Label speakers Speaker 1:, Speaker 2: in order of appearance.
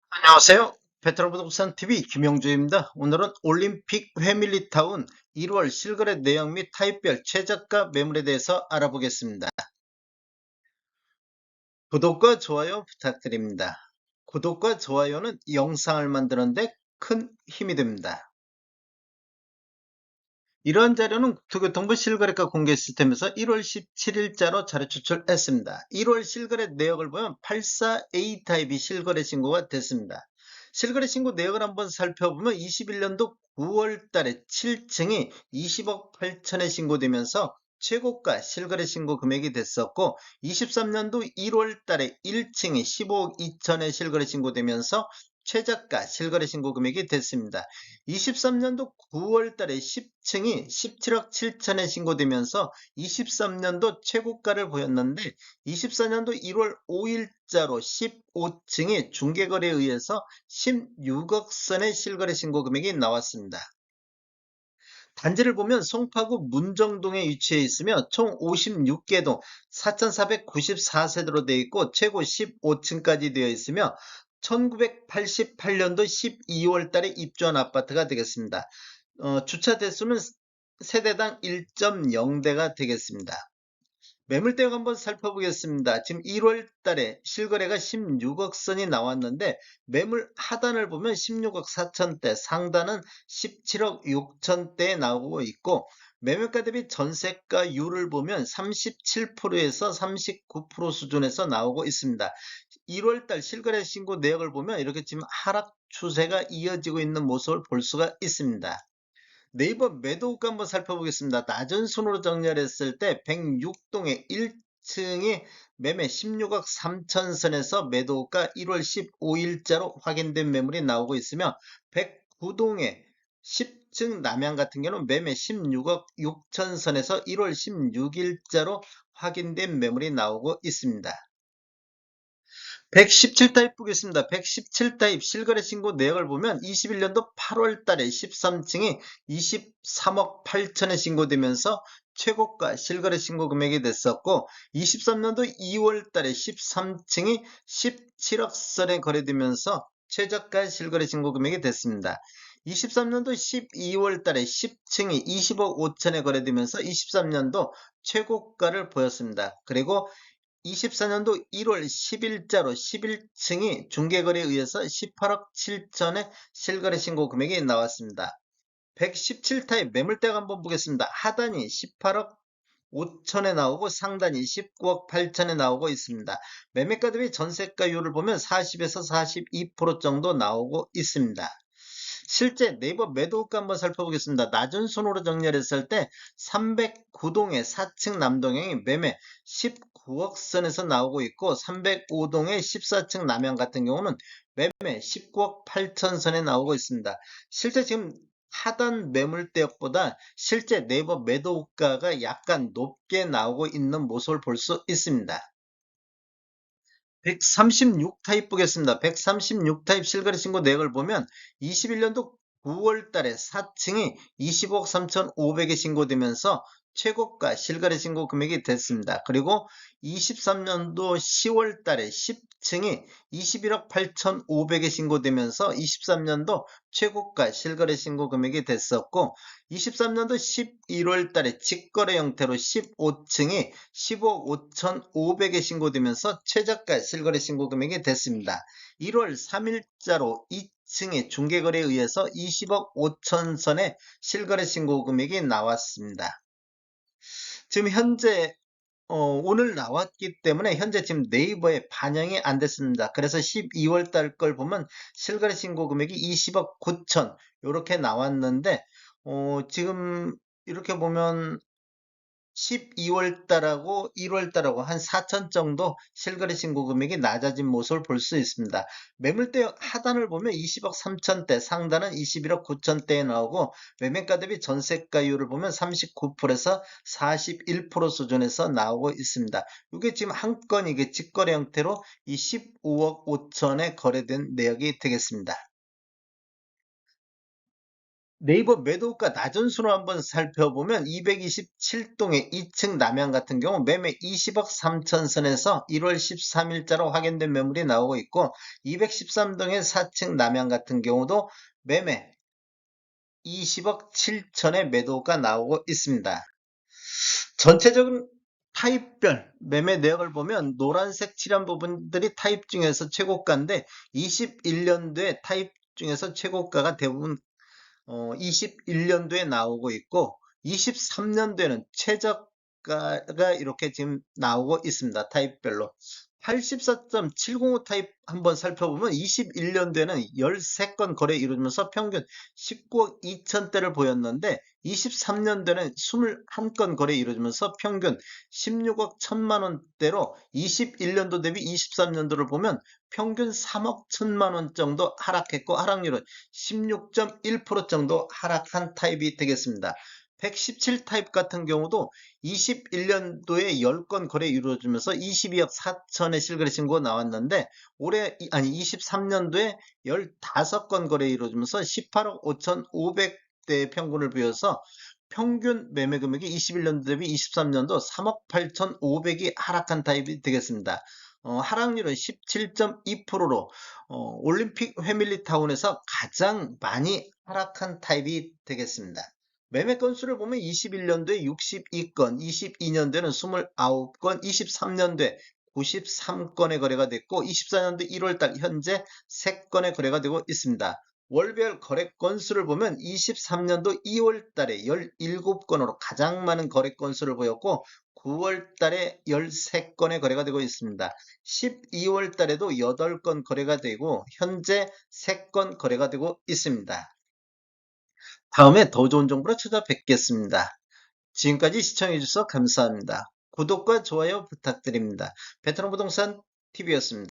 Speaker 1: 안녕하세요. 베트남부동산 TV 김영주입니다. 오늘은 올림픽 회밀리타운 1월 실거래 내역 및 타입별 최저가 매물에 대해서 알아보겠습니다. 구독과 좋아요 부탁드립니다. 구독과 좋아요는 영상을 만드는데 큰 힘이 됩니다. 이러한 자료는 국토교통부 실거래가 공개 시스템에서 1월 17일자로 자료 추출했습니다. 1월 실거래 내역을 보면 84A 타입이 실거래 신고가 됐습니다. 실거래 신고 내역을 한번 살펴보면 21년도 9월 달에 7층이 20억 8천에 신고되면서 최고가 실거래 신고 금액이 됐었고, 23년도 1월 달에 1층이 15억 2천에 실거래 신고되면서 최저가 실거래 신고 금액이 됐습니다. 23년도 9월 달에 10층이 17억 7천에 신고되면서 23년도 최고가를 보였는데, 24년도 1월 5일자로 15층이 중개거래에 의해서 16억 선의 실거래 신고 금액이 나왔습니다. 단지를 보면 송파구 문정동에 위치해 있으며 총 56개 동 4,494세대로 되어 있고 최고 15층까지 되어 있으며 1988년도 12월 달에 입주한 아파트가 되겠습니다. 주차 대수는 세대당 1.0대가 되겠습니다. 매물대역 한번 살펴보겠습니다. 지금 1월 달에 실거래가 16억 선이 나왔는데, 매물 하단을 보면 16억 4천대, 상단은 17억 6천대에 나오고 있고, 매매가 대비 전세가율을 보면 37%에서 39% 수준에서 나오고 있습니다. 1월 달 실거래 신고 내역을 보면 이렇게 지금 하락 추세가 이어지고 있는 모습을 볼 수가 있습니다. 네이버 매도가 한번 살펴보겠습니다. 낮은 순으로 정렬했을 때 106동의 1층이 매매 16억 3천 선에서 매도가 1월 15일자로 확인된 매물이 나오고 있으며, 109동의 10층 남양 같은 경우는 매매 16억 6천 선에서 1월 16일자로 확인된 매물이 나오고 있습니다. 117타입 보겠습니다. 117타입 실거래 신고 내역을 보면 21년도 8월 달에 13층이 23억 8천에 신고되면서 최고가 실거래 신고 금액이 됐었고, 23년도 2월 달에 13층이 17억 선에 거래되면서 최저가 실거래 신고 금액이 됐습니다. 23년도 12월 달에 10층이 20억 5천에 거래되면서 23년도 최고가를 보였습니다. 그리고 24년도 1월 10일자로 11층이 중개거래에 의해서 18억 7천의 실거래 신고 금액이 나왔습니다. 117타입 매물대가 한번 보겠습니다. 하단이 18억 5천에 나오고 상단이 19억 8천에 나오고 있습니다. 매매가 대비 전세가율을 보면 40에서 42% 정도 나오고 있습니다. 실제 네이버 매도가 한번 살펴보겠습니다. 낮은 순으로 정렬했을 때 309동의 4층 남동형이 매매 19억 선에서 나오고 있고, 305동의 14층 남양 같은 경우는 매매 19억 8천 선에 나오고 있습니다. 실제 지금 하단 매물대역보다 실제 네이버 매도가가 약간 높게 나오고 있는 모습을 볼 수 있습니다. 136 타입 보겠습니다. 136 타입 실거래 신고 내역을 보면 21년도 9월 달에 4층이 20억 3,500에 신고되면서 최고가 실거래 신고 금액이 됐습니다. 그리고 23년도 10월 달에 10층이 21억 8,500에 신고되면서 23년도 최고가 실거래 신고 금액이 됐었고, 23년도 11월 달에 직거래 형태로 15층이 15억 5,500에 신고되면서 최저가 실거래 신고 금액이 됐습니다. 1월 3일자로 2층의 중개거래에 의해서 20억 5천 선의 실거래 신고 금액이 나왔습니다. 지금 현재 오늘 나왔기 때문에 현재 지금 네이버에 반영이 안 됐습니다. 그래서 12월 달 걸 보면 실거래 신고 금액이 20억 9천 이렇게 나왔는데, 지금 이렇게 보면 12월 달하고 1월 달하고 한 4천 정도 실거래 신고 금액이 낮아진 모습을 볼 수 있습니다. 매물대 하단을 보면 20억 3천대, 상단은 21억 9천대에 나오고, 매매가 대비 전세가율을 보면 39%에서 41% 수준에서 나오고 있습니다. 이게 지금 한 건이 직거래 형태로 이 15억 5천에 거래된 내역이 되겠습니다. 네이버 매도가 낮은 순으로 한번 살펴보면 227동의 2층 남양 같은 경우 매매 20억 3천 선에서 1월 13일자로 확인된 매물이 나오고 있고 213동의 4층 남양 같은 경우도 매매 20억 7천의 매도가 나오고 있습니다. 전체적인 타입별 매매 내역을 보면 노란색 칠한 부분들이 타입 중에서 최고가인데 21년도에 타입 중에서 최고가가 대부분 21년도에 나오고 있고 23년도에는 최저가가 이렇게 지금 나오고 있습니다. 타입별로. 84.705 타입 한번 살펴보면 21년도에는 13건 거래 이루어지면서 평균 19억 2천대를 보였는데 23년도에는 21건 거래 이루어지면서 평균 16억 1천만 원대로 21년도 대비 23년도를 보면 평균 3억 1천만 원 정도 하락했고 하락률은 16.1% 정도 하락한 타입이 되겠습니다. 117 타입 같은 경우도 21년도에 10건 거래 이루어지면서 22억 4천의 실거래 신고가 나왔는데 올해 23년도에 15건 거래 이루어지면서 18억 5,500대 평균을 보여서 평균 매매 금액이 21년도 대비 23년도 3억 8,500이 하락한 타입이 되겠습니다. 하락률은 17.2%로 올림픽 회밀리타운에서 가장 많이 하락한 타입이 되겠습니다. 매매 건수를 보면 21년도에 62건, 22년도에는 29건, 23년도에 93건의 거래가 됐고 24년도 1월달 현재 3건의 거래가 되고 있습니다. 월별 거래 건수를 보면 23년도 2월달에 17건으로 가장 많은 거래 건수를 보였고 9월달에 13건의 거래가 되고 있습니다. 12월달에도 8건 거래가 되고 현재 3건 거래가 되고 있습니다. 다음에 더 좋은 정보로 찾아뵙겠습니다. 지금까지 시청해주셔서 감사합니다. 구독과 좋아요 부탁드립니다. 베트남 부동산 TV였습니다.